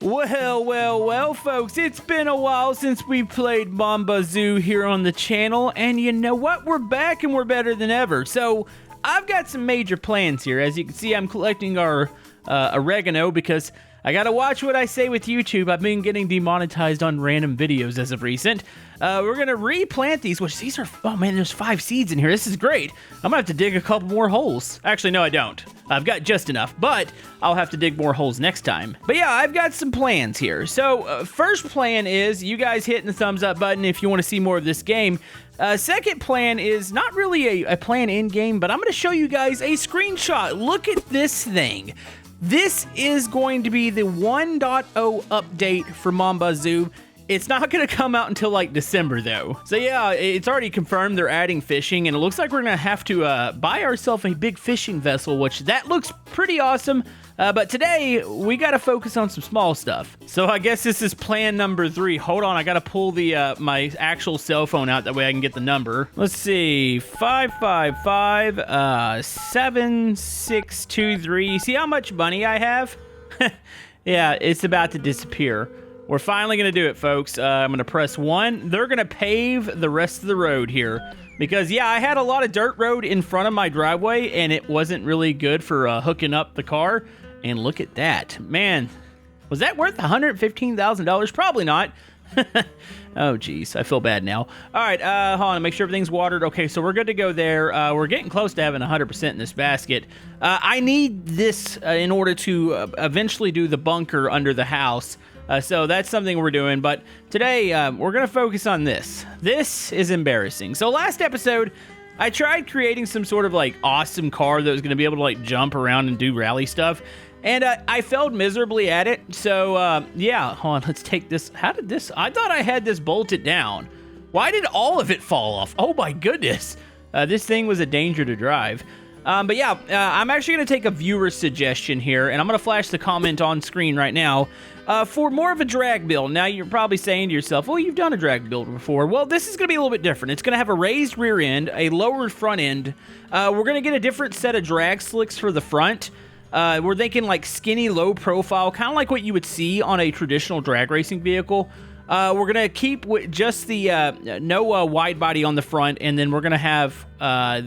Well, folks, it's been a while since we played Mon Bazou here on the channel, and you know what? We're back and we're better than ever. So, I've got some major plans here. As you can see, I'm collecting our oregano because I gotta watch what I say with YouTube. I've been getting demonetized on random videos as of recent. We're gonna replant these, which these are, oh man, there's 5 seeds in here. This is great. I'm gonna have to dig a couple more holes. Actually, no, I don't. I've got just enough, but I'll have to dig more holes next time. But yeah, I've got some plans here. So, first plan is you guys hitting the thumbs up button if you want to see more of this game. Second plan is not really a plan in-game, but I'm gonna show you guys a screenshot. Look at this thing. This is going to be the 1.0 update for Mon Bazou. It's not going to come out until like December though. So yeah, it's already confirmed they're adding fishing, and it looks like we're going to have to buy ourselves a big fishing vessel, which that looks pretty awesome. But today, we got to focus on some small stuff. So I guess this is plan number 3. Hold on, I got to pull the my actual cell phone out, that way I can get the number. Let's see, 555 7623. See how much money I have? Yeah, it's about to disappear. We're finally going to do it, folks. I'm going to press 1. They're going to pave the rest of the road here. Because, yeah, I had a lot of dirt road in front of my driveway, and it wasn't really good for hooking up the car. And look at that. Man, was that worth $115,000? Probably not. Oh, geez. I feel bad now. All right, hold on. Make sure everything's watered. Okay, so we're good to go there. We're getting close to having 100% in this basket. I need this in order to eventually do the bunker under the house. So that's something we're doing. But today, we're going to focus on this. This is embarrassing. So last episode, I tried creating some sort of like awesome car that was going to be able to like jump around and do rally stuff. And I failed miserably at it. So, yeah, hold on, let's take this. How did this? I thought I had this bolted down. Why did all of it fall off? Oh my goodness. This thing was a danger to drive. But yeah, I'm actually going to take a viewer suggestion here, and I'm going to flash the comment on screen right now for more of a drag build. Now, you're probably saying to yourself, well, you've done a drag build before. Well, this is going to be a little bit different. It's going to have a raised rear end, a lowered front end. We're going to get a different set of drag slicks for the front. We're thinking like skinny, low profile, kind of like what you would see on a traditional drag racing vehicle. We're going to keep just the no wide body on the front, and then we're going to have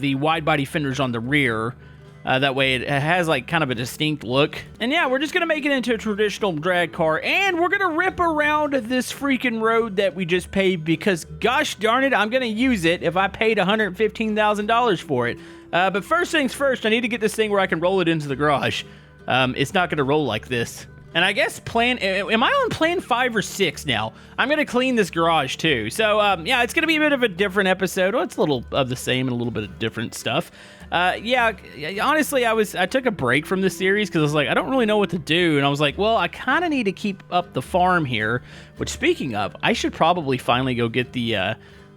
the wide body fenders on the rear. That way it has like kind of a distinct look. And yeah, we're just going to make it into a traditional drag car, and we're going to rip around this freaking road that we just paved because gosh darn it, I'm going to use it if I paid $115,000 for it. But first things first, I need to get this thing where I can roll it into the garage. It's not going to roll like this. And I guess am I on plan 5 or 6 now? I'm going to clean this garage too. So, yeah, it's going to be a bit of a different episode. Well, it's a little of the same and a little bit of different stuff. Yeah, honestly, I took a break from this series because I was like, I don't really know what to do. And I was like, well, I kind of need to keep up the farm here. Which, speaking of, I should probably finally go get the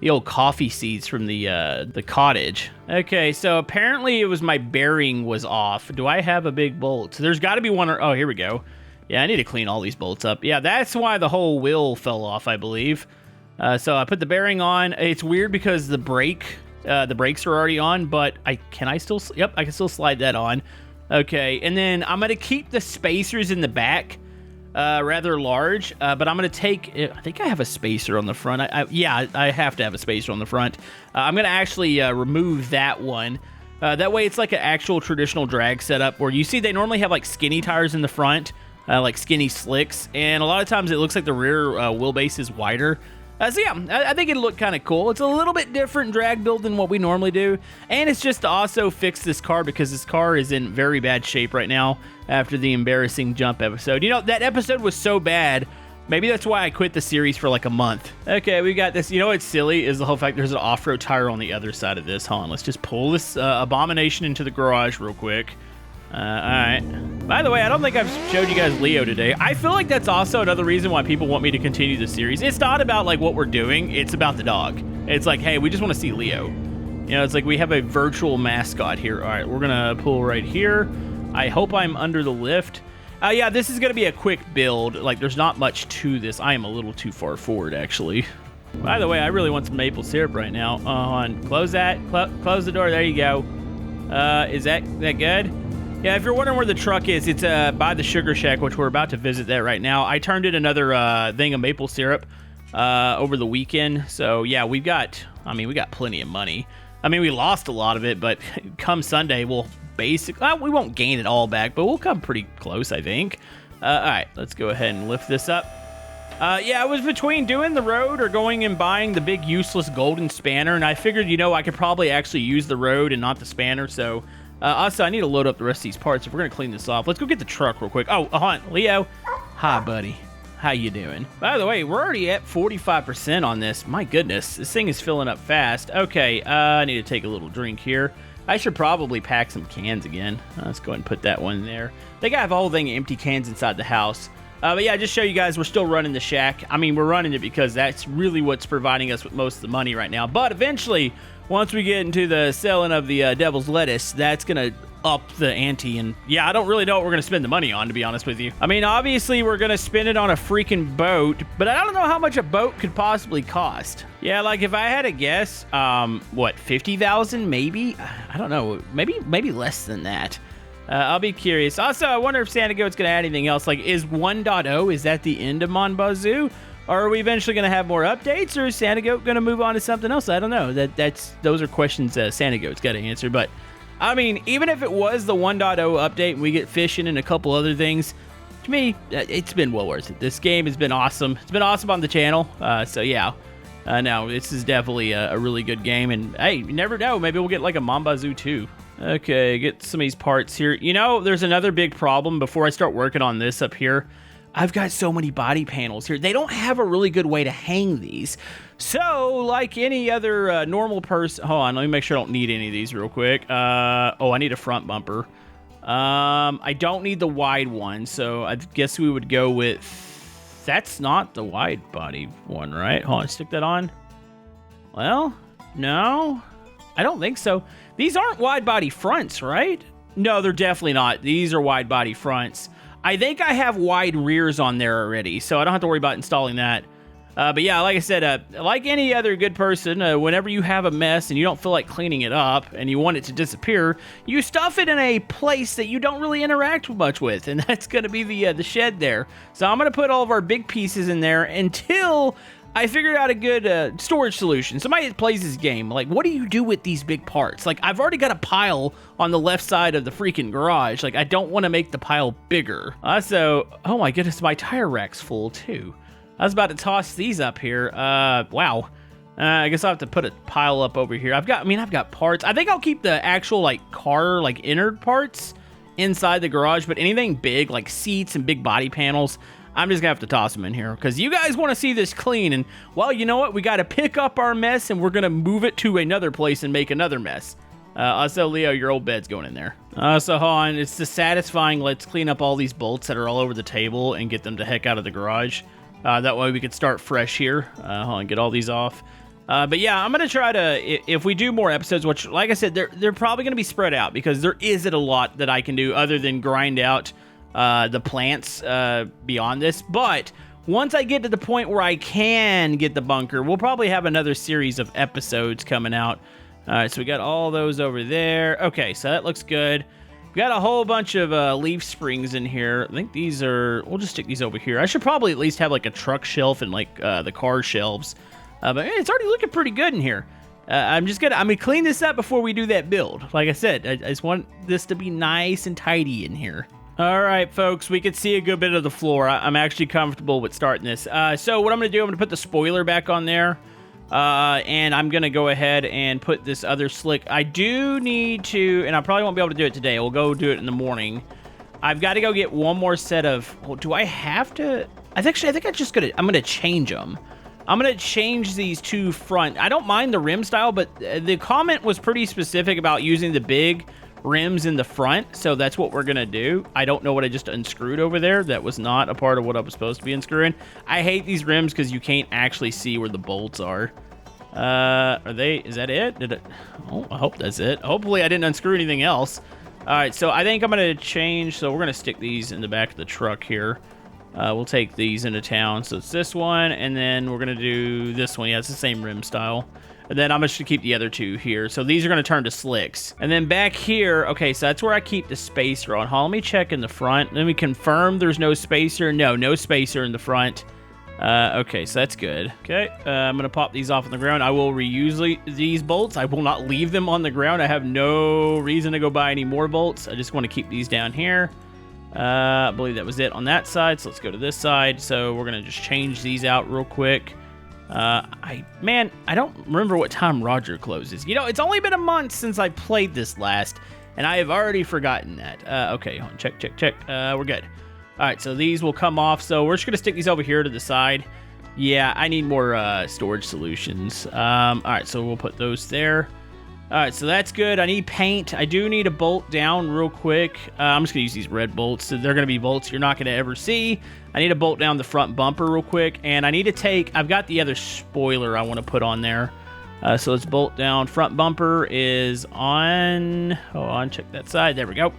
old coffee seeds from the cottage. Okay, so apparently it was my bearing was off. Do I have a big bolt? There's got to be one. Oh, here we go. Yeah, I need to clean all these bolts up. Yeah, that's why the whole wheel fell off, I believe. So I put the bearing on. It's weird because the brakes are already on, but can I still slide that on. Okay, and then I'm going to keep the spacers in the back rather large, but I'm going to take, I think I have a spacer on the front. Yeah, I have to have a spacer on the front. I'm going to actually remove that one. That way it's like an actual traditional drag setup where you see they normally have like skinny tires in the front. Like skinny slicks, and a lot of times it looks like the rear wheelbase is wider. So yeah, I think it'll look kind of cool. It's a little bit different drag build than what we normally do, and it's just to also fix this car because this car is in very bad shape right now after the embarrassing jump episode. You know, that episode was so bad, maybe that's why I quit the series for like a month. Okay, we got this. You know what's silly is the whole fact there's an off-road tire on the other side of this. Hold on, let's just pull this abomination into the garage real quick. Alright. By the way, I don't think I've showed you guys Leo today. I feel like that's also another reason why people want me to continue the series. It's not about like what we're doing, it's about the dog. It's like, hey, we just want to see Leo. You know, it's like we have a virtual mascot here. Alright, we're gonna pull right here. I hope I'm under the lift. Yeah, this is gonna be a quick build. Like, there's not much to this. I am a little too far forward, actually. By the way, I really want some maple syrup right now. Hold on. Close that. Close the door. There you go. Is that good? Yeah, if you're wondering where the truck is, it's by the Sugar Shack, which we're about to visit that right now. I turned in another thing of maple syrup over the weekend. So, yeah, we got plenty of money. I mean, we lost a lot of it, but come Sunday, we'll basically, we won't gain it all back, but we'll come pretty close, I think. All right, let's go ahead and lift this up. Yeah, I was between doing the road or going and buying the big useless golden spanner, and I figured, I could probably actually use the road and not the spanner, so also I need to load up the rest of these parts if we're going to clean this off. Let's go get the truck real quick. Oh, hold on, Leo. Hi, buddy. How you doing? By the way, we're already at 45% on this. My goodness, this thing is filling up fast. Okay, I need to take a little drink here. I should probably pack some cans again. Let's go ahead and put that one in there. They got a whole thing of empty cans inside the house. But yeah, just show you guys, we're still running the shack. I mean, we're running it because that's really what's providing us with most of the money right now. But eventually, once we get into the selling of the devil's lettuce, that's going to up the ante. And yeah, I don't really know what we're going to spend the money on, to be honest with you. I mean, obviously, we're going to spend it on a freaking boat, but I don't know how much a boat could possibly cost. Yeah, like if I had to guess, what, 50,000 maybe? I don't know, maybe less than that. I'll be curious. Also, I wonder if Santa Goat's going to add anything else. Like, is 1.0, is that the end of Mon Bazou? Or are we eventually going to have more updates? Or is Santa Goat going to move on to something else? I don't know. Those are questions Santa Goat's got to answer. But, I mean, even if it was the 1.0 update and we get fishing and a couple other things, to me, it's been well worth it. This game has been awesome. It's been awesome on the channel. So, yeah. No, this is definitely a really good game. And, hey, you never know. Maybe we'll get like a Mon Bazou 2. Okay, get some of these parts here. There's another big problem before I start working on this up here. I've got so many body panels here. They don't have a really good way to hang these. So, like any other normal person... Hold on, let me make sure I don't need any of these real quick. Oh, I need a front bumper. I don't need the wide one, so I guess we would go with... That's not the wide body one, right? Hold on, stick that on. Well, no... I don't think so. These aren't wide body fronts, right? No, they're definitely not. These are wide body fronts. I think I have wide rears on there already, so I don't have to worry about installing that. But yeah, like I said, like any other good person, whenever you have a mess and you don't feel like cleaning it up and you want it to disappear, you stuff it in a place that you don't really interact much with, and that's going to be the shed there. So I'm going to put all of our big pieces in there until... I figured out a good storage solution. Somebody that plays this game, like, what do you do with these big parts? Like, I've already got a pile on the left side of the freaking garage. Like, I don't want to make the pile bigger. Also, oh my goodness, my tire rack's full too. I was about to toss these up here. Wow. I guess I'll have to put a pile up over here. I've got parts. I think I'll keep the actual, like, car, like, innard parts inside the garage, but anything big, like seats and big body panels, I'm just gonna have to toss them in here because you guys want to see this clean. And well, you know what? We got to pick up our mess and we're gonna move it to another place and make another mess. Also, Leo, your old bed's going in there. So hold on. It's the satisfying. Let's clean up all these bolts that are all over the table and get them the heck out of the garage. That way we could start fresh here. Hold on, get all these off. But yeah, I'm gonna try to, if we do more episodes, which, like I said, they're probably gonna be spread out because there isn't a lot that I can do other than grind out the plants beyond this. But once I get to the point where I can get the bunker, we'll probably have another series of episodes coming out. All right, so we got all those over there. Okay, so that looks good. We got a whole bunch of leaf springs in here. I think these are, we'll just stick these over here. I should probably at least have like a truck shelf and like the car shelves. But it's already looking pretty good in here. I'm gonna clean this up before we do that build. Like I said, I just want this to be nice and tidy in here. All right, folks, we can see a good bit of the floor. I'm actually comfortable with starting this. So what I'm going to do, I'm going to put the spoiler back on there. And I'm going to go ahead and put this other slick. I do need to, and I probably won't be able to do it today. We'll go do it in the morning. I've got to go get one more set of, well, do I have to? I think I'm going to change them. I'm going to change these two front. I don't mind the rim style, but the comment was pretty specific about using the big rims in the front, so that's what we're gonna do. I don't know what I just unscrewed over there. That was not a part of what I was supposed to be unscrewing. I hate these rims because you can't actually see where the bolts are. Is that it? Oh, I hope that's it. Hopefully I didn't unscrew anything else. All right, so I think I'm gonna change, so we're gonna stick these in the back of the truck here. We'll take these into town. So it's this one, and then we're gonna do this one. Yeah, it's the same rim style. And then I'm just going to keep the other 2 here. So these are going to turn to slicks. And then back here, okay, so that's where I keep the spacer on. Let me check in the front. Let me confirm there's no spacer. No spacer in the front. Okay, so that's good. Okay, I'm going to pop these off on the ground. I will reuse these bolts. I will not leave them on the ground. I have no reason to go buy any more bolts. I just want to keep these down here. I believe that was it on that side, so let's go to this side. So we're going to just change these out real quick. I don't remember what time Roger closes. You know, it's only been a month since I played this last, and I have already forgotten that. Okay, hold on, check. We're good. All right, so these will come off. So we're just gonna stick these over here to the side. Yeah, I need more storage solutions. All right, so we'll put those there. All right, so that's good. I need paint. I do need a bolt down real quick. I'm just going to use these red bolts. So they're going to be bolts you're not going to ever see. I need to bolt down the front bumper real quick. And I need to take... I've got the other spoiler I want to put on there. So let's bolt down. Front bumper is on... Hold on, check that side. There we go.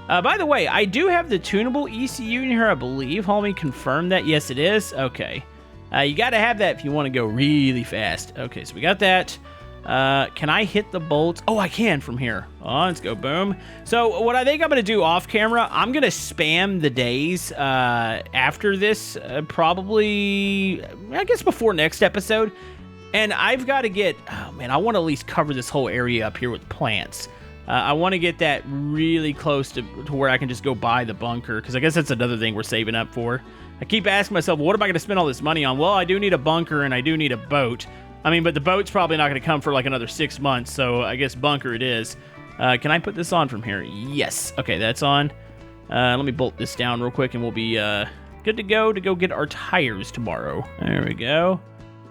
By the way, I do have the tunable ECU in here, I believe. Let me confirm that. Yes, it is. Okay. You got to have that if you want to go really fast. Okay, so we got that. Can I hit the bolts? Oh, I can from here. Oh, let's go. Boom. So what I think I'm going to do off camera, I'm going to spam the days after this, probably, I guess, before next episode. And I've got to get, oh man, I want to at least cover this whole area up here with plants. I want to get that really close to where I can just go buy the bunker, because I guess that's another thing we're saving up for. I keep asking myself, what am I going to spend all this money on? Well, I do need a bunker and I do need a boat. I mean, but the boat's probably not going to come for like another 6 months, so I guess bunker it is. Can I put this on from here? Yes. Okay, that's on. Let me bolt this down real quick, and we'll be good to go get our tires tomorrow. There we go.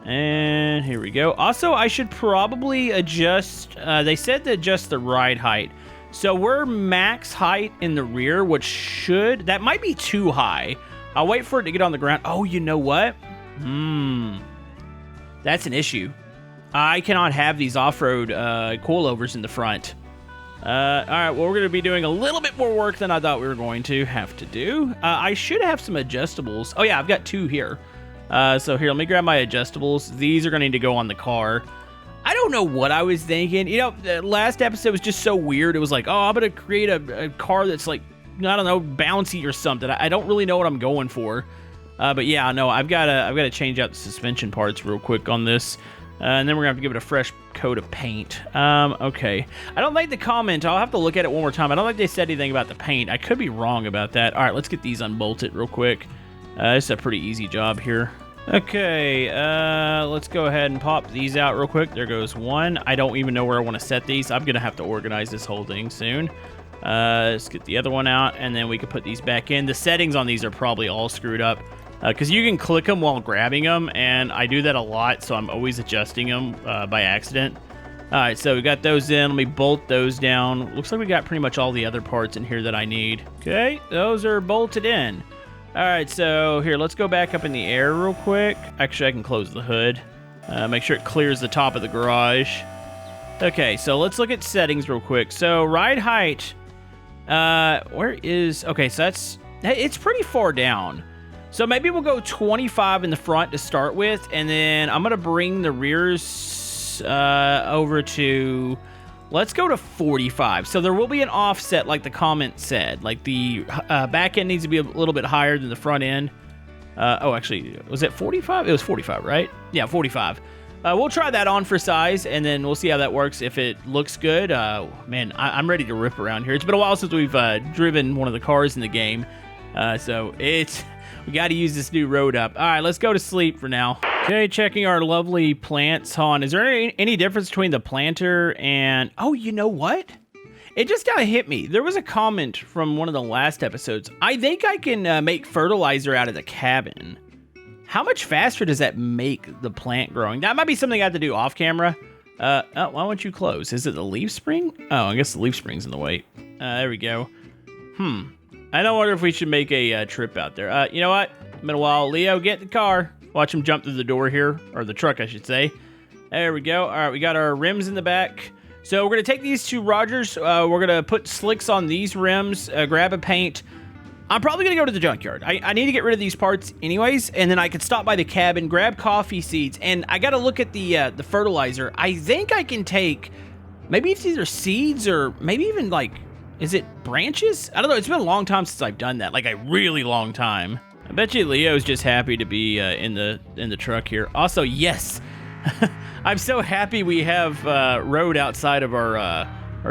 And here we go. Also, I should probably adjust... they said to adjust the ride height. So we're max height in the rear, which should... That might be too high. I'll wait for it to get on the ground. Oh, you know what? That's an issue. I cannot have these off-road coilovers in the front. All right, well, we're going to be doing a little bit more work than I thought we were going to have to do. I should have some adjustables. Oh, yeah, I've got 2 here. So here, let me grab my adjustables. These are going to need to go on the car. I don't know what I was thinking. You know, the last episode was just so weird. It was like, oh, I'm going to create a car that's like, I don't know, bouncy or something. I don't really know what I'm going for. But yeah, no, I've got to change out the suspension parts real quick on this, and then we're gonna have to give it a fresh coat of paint. Okay. I don't like the comment. I'll have to look at it one more time. I don't think they said anything about the paint. I could be wrong about that. All right, let's get these unbolted real quick. It's a pretty easy job here. Okay, let's go ahead and pop these out real quick. There goes one. I don't even know where I want to set these. I'm gonna have to organize this whole thing soon. Let's get the other one out, and then we can put these back in. The settings on these are probably all screwed up, because you can click them while grabbing them, and I do that a lot, so I'm always adjusting them by accident. All right, so we got those in. Let me bolt those down. Looks like we got pretty much all the other parts in here that I need. Okay, those are bolted in. All right, so here, let's go back up in the air real quick. Actually, I can close the hood. Make sure it clears the top of the garage. Okay, so let's look at settings real quick. So ride height, okay, so it's pretty far down. So maybe we'll go 25 in the front to start with, and then I'm going to bring the rears over to, let's go to 45. So there will be an offset like the comment said. Like the back end needs to be a little bit higher than the front end. Oh, actually, was it 45? It was 45, right? Yeah, 45. We'll try that on for size, and then we'll see how that works. If it looks good, man, I'm ready to rip around here. It's been a while since we've driven one of the cars in the game, so we got to use this new road up. All right, let's go to sleep for now. Okay, checking our lovely plants. Is there any difference between the planter and... Oh, you know what? It just kind of hit me. There was a comment from one of the last episodes. I think I can make fertilizer out of the cabin. How much faster does that make the plant growing? That might be something I have to do off camera. Oh, why won't you close? Is it the leaf spring? Oh, I guess the leaf spring's in the way. There we go. I don't wonder if we should make a trip out there. You know what? Been a while. Leo, get in the car. Watch him jump through the door here. Or the truck, I should say. There we go. All right, we got our rims in the back. So we're going to take these two Rogers. We're going to put slicks on these rims. Grab a paint. I'm probably going to go to the junkyard. I need to get rid of these parts anyways, and then I could stop by the cabin, grab coffee seeds, and I got to look at the fertilizer. I think I can take, maybe it's either seeds or maybe even like, is it branches? I don't know. It's been a long time since I've done that, like a really long time. I bet you Leo's just happy to be in the truck here. Also, yes, I'm so happy we have road outside of our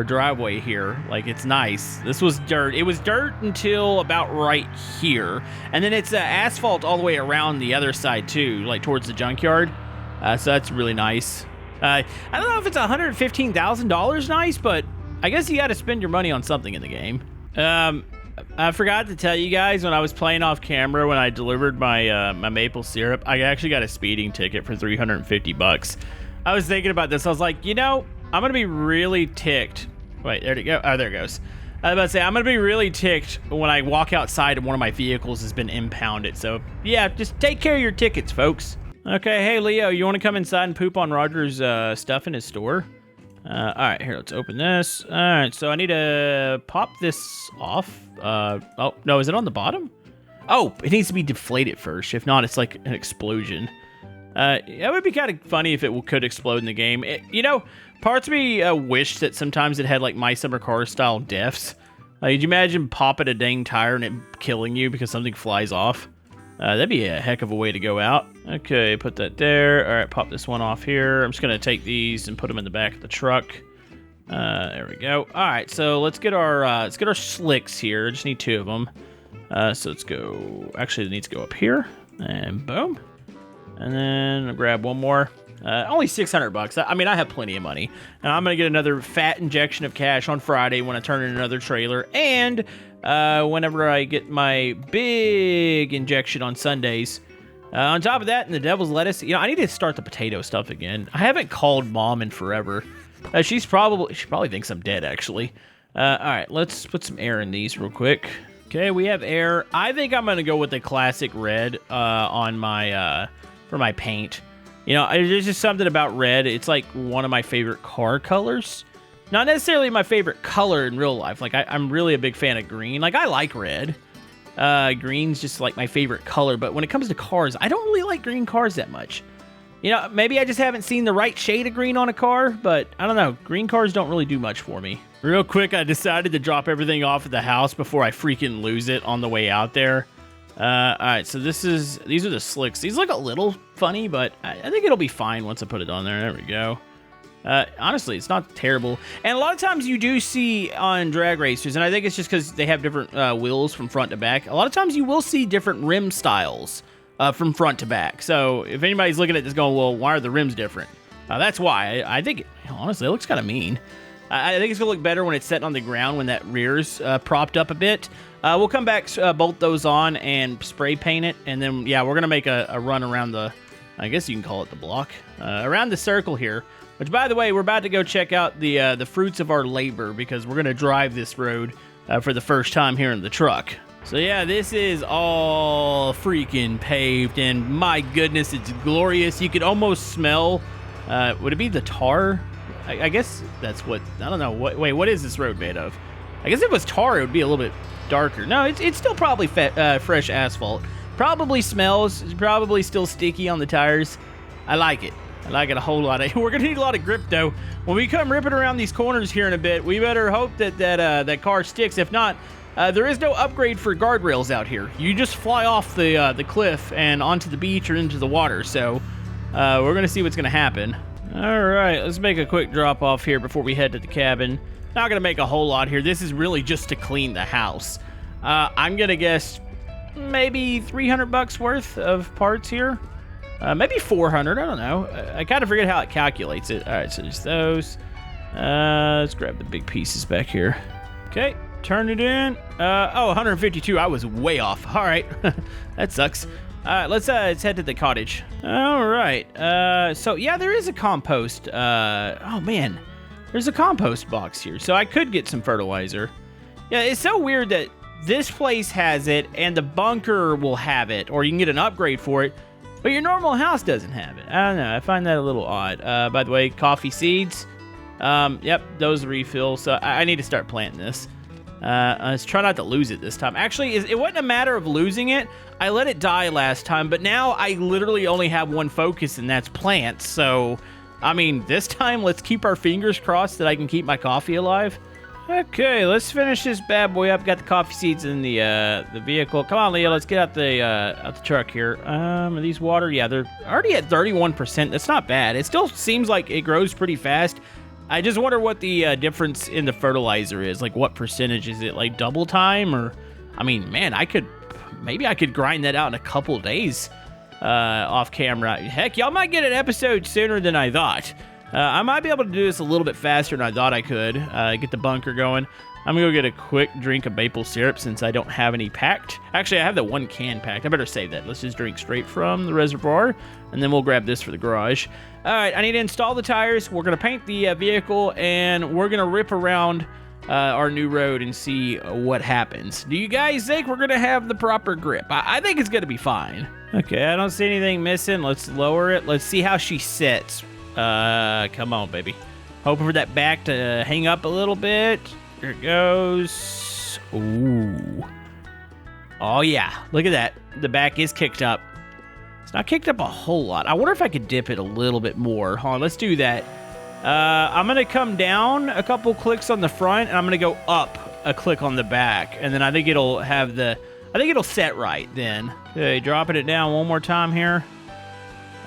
driveway here. Like, it's nice. This was dirt. It was dirt until about right here, and then it's asphalt all the way around the other side too, like towards the junkyard. So that's really nice. I don't know if it's $115,000 nice, but I guess you got to spend your money on something in the game. I forgot to tell you guys, when I was playing off camera, when I delivered my my maple syrup, I actually got a speeding ticket for $350. I was thinking about this. I was like, you know, I'm gonna be really ticked. Wait, there it go. Oh, there it goes. I was about to say, I'm gonna be really ticked when I walk outside and one of my vehicles has been impounded. So yeah, just take care of your tickets, folks. Okay, hey Leo, you want to come inside and poop on Roger's stuff in his store? All right, here, let's open this. All right, so I need to pop this off. Oh, no, is it on the bottom? Oh, it needs to be deflated first. If not, it's like an explosion. It would be kind of funny if it could explode in the game. You know, parts of me wish that sometimes it had like My Summer Car style deaths. Like, could you imagine popping a dang tire and it killing you because something flies off? That'd be a heck of a way to go out. Okay, put that there. All right, pop this one off here. I'm just going to take these and put them in the back of the truck. There we go. All right, so let's get our slicks here. I just need 2 of them. So let's go. Actually, it needs to go up here. And boom. And then I'll grab one more. Only $600. I mean, I have plenty of money. And I'm going to get another fat injection of cash on Friday when I turn in another trailer. And whenever I get my big injection on Sundays. On top of that, and the devil's lettuce, you know, I need to start the potato stuff again. I haven't called Mom in forever. She probably thinks I'm dead, actually. All right, let's put some air in these real quick. Okay, we have air. I think I'm going to go with the classic red on my for my paint. You know, there's just something about red. It's like one of my favorite car colors. Not necessarily my favorite color in real life. Like, I'm really a big fan of green. Like, I like red. Green's just like my favorite color. But when it comes to cars, I don't really like green cars that much. You know, maybe I just haven't seen the right shade of green on a car. But I don't know. Green cars don't really do much for me. Real quick, I decided to drop everything off at the house before I freaking lose it on the way out there. All right, so these are the slicks. These look a little funny, but I think it'll be fine once I put it on there. There we go. Honestly, it's not terrible. And a lot of times you do see on drag racers, and I think it's just because they have different wheels from front to back. A lot of times you will see different rim styles from front to back. So if anybody's looking at this going, well, why are the rims different? That's why. I think, honestly, it looks kind of mean. I think it's going to look better when it's set on the ground when that rear's propped up a bit. We'll come back, bolt those on, and spray paint it. And then, yeah, we're going to make a run around the, I guess you can call it the block, around the circle here. Which, by the way, we're about to go check out the fruits of our labor because we're going to drive this road for the first time here in the truck. So, yeah, this is all freaking paved, and my goodness, it's glorious. You could almost smell, would it be the tar? I guess that's what, I don't know. Wait, what is this road made of? I guess if it was tar, it would be a little bit darker. No, it's still probably fresh asphalt. Probably smells. It's probably still sticky on the tires. I like it. I like it a whole lot. We're going to need a lot of grip, though. When we come ripping around these corners here in a bit, we better hope that car sticks. If not, there is no upgrade for guardrails out here. You just fly off the cliff and onto the beach or into the water. So we're going to see what's going to happen. All right, let's make a quick drop off here before we head to the cabin. Not going to make a whole lot here. This is really just to clean the house. I'm going to guess maybe $300 worth of parts here. Maybe 400, I don't know. I kind of forget how it calculates it. All right, so just those. Let's grab the big pieces back here. Okay, turn it in. 152, I was way off. All right, that sucks. All right, let's head to the cottage. All right, so yeah, there is a compost. Oh man, there's a compost box here. So I could get some fertilizer. Yeah, it's so weird that this place has it and the bunker will have it, or you can get an upgrade for it. But your normal house doesn't have it. I don't know. I find that a little odd. By the way, coffee seeds. Yep, those refill. So I need to start planting this. Let's try not to lose it this time. Actually, it wasn't a matter of losing it. I let it die last time, but now I literally only have one focus, and that's plants. So, I mean, this time, let's keep our fingers crossed that I can keep my coffee alive. Okay, let's finish this bad boy up. Got the coffee seeds in the vehicle. Come on, Leo, let's get out the truck here. Are these water? Yeah, they're already at 31%. That's not bad. It still seems like it grows pretty fast. I just wonder what the difference in the fertilizer is. Like, what percentage is it? Like double time, or I mean, man, maybe I could grind that out in a couple days off camera. Heck, y'all might get an episode sooner than I thought. I might be able to do this a little bit faster than I thought I could. Get the bunker going. I'm gonna go get a quick drink of maple syrup since I don't have any packed. Actually, I have the 1 can packed. I better save that. Let's just drink straight from the reservoir, and then we'll grab this for the garage. All right, I need to install the tires. We're gonna paint the vehicle, and we're gonna rip around our new road and see what happens. Do you guys think we're gonna have the proper grip? I think it's gonna be fine. Okay, I don't see anything missing. Let's lower it. Let's see how she sits. Come on, baby. Hoping for that back to hang up a little bit. Here it goes. Ooh. Oh, yeah. Look at that. The back is kicked up. It's not kicked up a whole lot. I wonder if I could dip it a little bit more. Hold on, let's do that. I'm going to come down a couple clicks on the front, and I'm going to go up a click on the back. And then I think it'll have I think it'll set right then. Okay, dropping it down one more time here.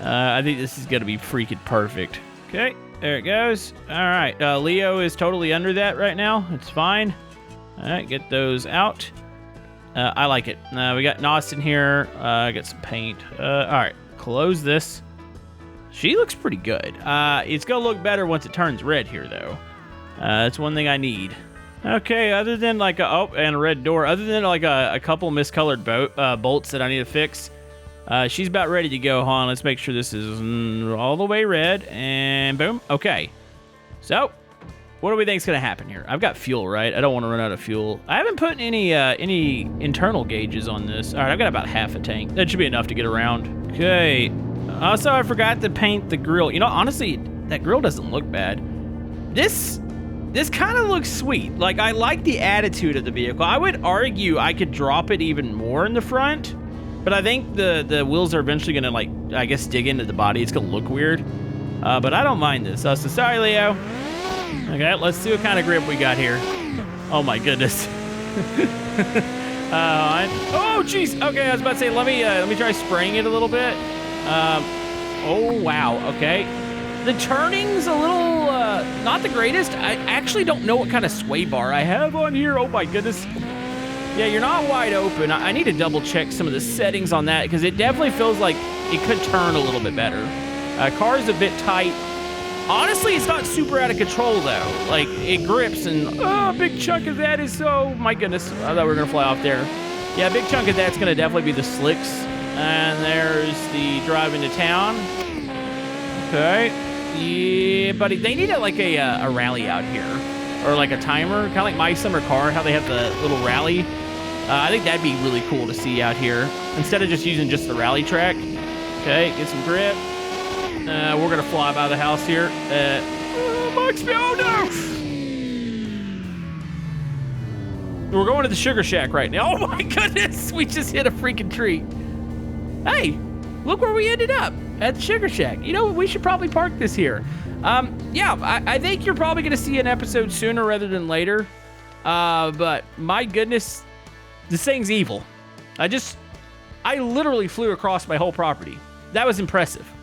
I think this is going to be freaking perfect. Okay, there it goes. All right, Leo is totally under that right now. It's fine. All right, get those out. I like it. We got Nos in here. I got some paint. All right, close this. She looks pretty good. It's going to look better once it turns red here, though. That's one thing I need. Okay, other than like and a red door. Other than like a couple miscolored bolts that I need to fix. She's about ready to go. Hold on, let's make sure this is all the way red, and boom. Okay, so what do we think is going to happen here? I've got fuel, right? I don't want to run out of fuel. I haven't put any internal gauges on this. All right, I've got about half a tank. That should be enough to get around. Okay, also I forgot to paint the grill. You know, honestly, that grill doesn't look bad. This kind of looks sweet. Like, I like the attitude of the vehicle. I would argue I could drop it even more in the front. But I think the wheels are eventually going to, like, I guess, dig into the body. It's going to look weird. But I don't mind this. So sorry, Leo. Okay, let's see what kind of grip we got here. Oh, my goodness. Oh, jeez. Okay, I was about to say, let me try spraying it a little bit. Oh, wow. Okay. The turning's a little, not the greatest. I actually don't know what kind of sway bar I have on here. Oh, my goodness. Yeah, you're not wide open. I need to double check some of the settings on that because it definitely feels like it could turn a little bit better. Car's a bit tight. Honestly, it's not super out of control though. Like, it grips and a big chunk of that is so, my goodness, I thought we were gonna fly off there. Yeah, a big chunk of that's gonna definitely be the slicks. And there's the drive into town. Okay. Yeah, buddy, they need like a rally out here. Or like a timer, kind of like My Summer Car, how they have the little rally. I think that'd be really cool to see out here. Instead of just using just the rally track. Okay, get some grip. We're going to fly by the house here. Oh no! We're going to the sugar shack right now. Oh my goodness, we just hit a freaking tree. Hey, look where we ended up, at the sugar shack. You know, we should probably park this here. Yeah, I think you're probably going to see an episode sooner rather than later. But my goodness, this thing's evil. I literally flew across my whole property. That was impressive.